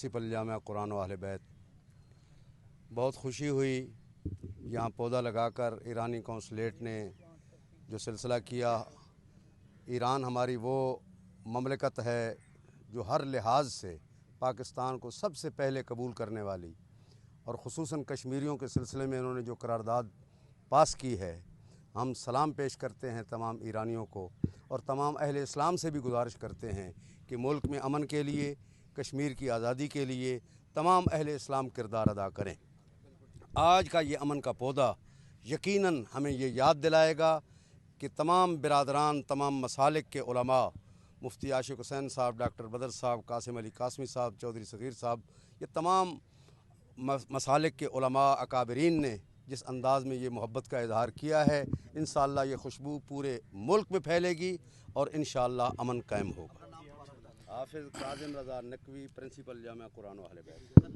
Principal Jamia Quran व अहले बैत। बहुत खुशी हुई यहाँ पौधा लगाकर ईरानी कौंसलेट ने जो सिलसिला किया। ईरान हमारी वो ममलकत है जो हर लिहाज से पाकिस्तान को सबसे पहले कबूल करने वाली, और ख़ुसूसन कश्मीरियों के सिलसिले में इन्होंने जो करारदाद पास की है, हम सलाम पेश करते हैं तमाम ईरानियों को, और तमाम अहले इस्लाम से भी गुजारिश करते हैं कि मुल्क में अमन के लिए, कश्मीर की आज़ादी के लिए तमाम अहले इस्लाम किरदार अदा करें। आज का ये अमन का पौधा यकीनन हमें ये याद दिलाएगा कि तमाम बिरादरान, तमाम मसालिक के उलमा, मुफ्ती आशिक हुसैन साहब, डॉक्टर बदर साहब, कासिम अली कासमी साहब, चौधरी सग़ीर साहब, ये तमाम मसालिक के उलमा अकाबरीन ने जिस अंदाज़ में ये मोहब्बत का इजहार किया है, इंशाअल्लाह ये खुशबू पूरे मुल्क में फैलेगी और इंशाअल्लाह अमन कायम होगा। हाफिज़ काज़िम रज़ा नकवी, प्रिंसिपल जामिया कुरान व अहले बैत।